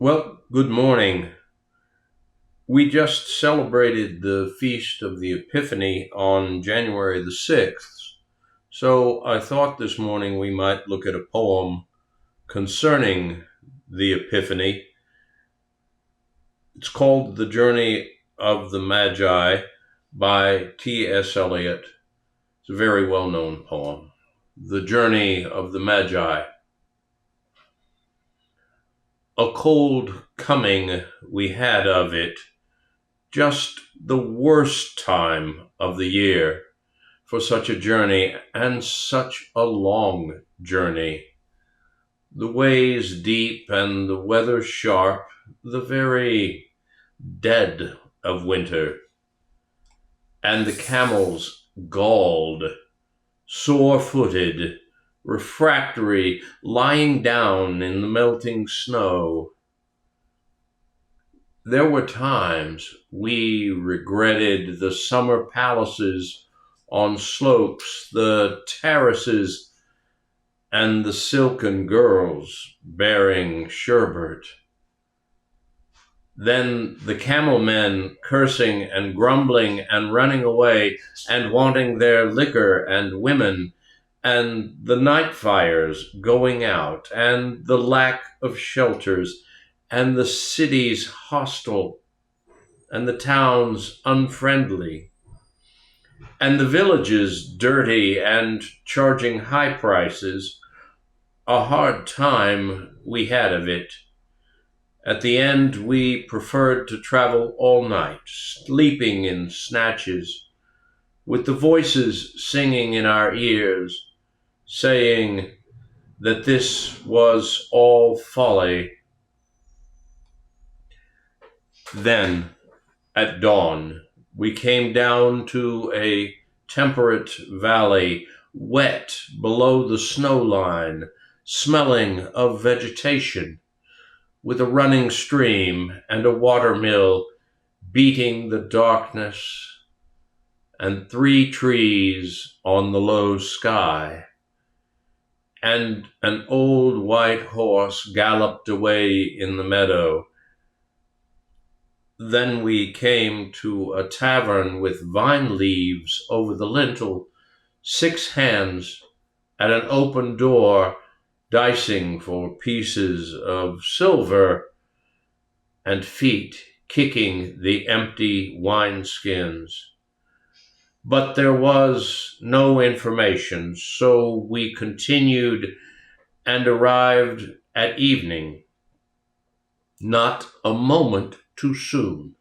Well, good morning. We just celebrated the Feast of the Epiphany on January the 6th, so I thought this morning we might look at a poem concerning the Epiphany. It's called The Journey of the Magi by T.S. Eliot. It's a very well-known poem. The Journey of the Magi. A cold coming we had of it, just the worst time of the year for such a journey, and such a long journey. The ways deep and the weather sharp, the very dead of winter, and the camels galled, sore-footed, refractory, lying down in the melting snow. There were times we regretted the summer palaces on slopes, the terraces, and the silken girls bearing sherbet. Then the camel men cursing and grumbling and running away and wanting their liquor and women, and the night fires going out, and the lack of shelters, and the cities hostile, and the towns unfriendly, and the villages dirty and charging high prices. A hard time we had of it. At the end, we preferred to travel all night, sleeping in snatches, with the voices singing in our ears, saying that this was all folly. Then, at dawn, we came down to a temperate valley, wet below the snow line, smelling of vegetation, with a running stream and a water mill beating the darkness, and 3 trees on the low sky. And an old white horse galloped away in the meadow. Then we came to a tavern with vine leaves over the lintel, 6 hands at an open door, dicing for pieces of silver, and feet kicking the empty wineskins. But there was no information, so we continued and arrived at evening, not a moment too soon.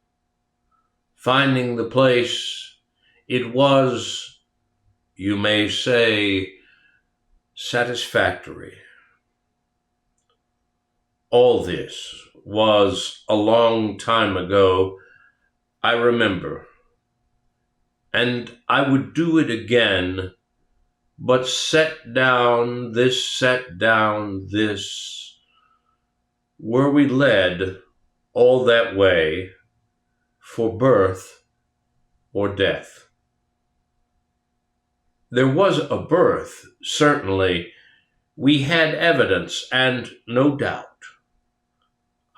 Finding the place, it was, you may say, satisfactory. All this was a long time ago, I remember, and I would do it again, but set down this, were we led all that way for birth or death. There was a birth, certainly. We had evidence, and no doubt.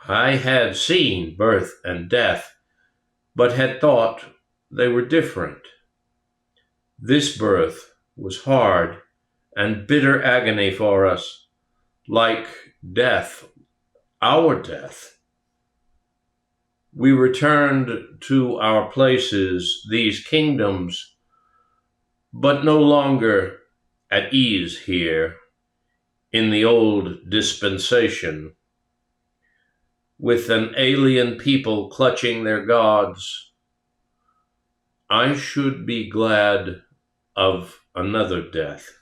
I had seen birth and death, but had thought they were different. This birth was hard and bitter agony for us, like death, our death. We returned to our places, these kingdoms, but no longer at ease here in the old dispensation, with an alien people clutching their gods. I should be glad of another death.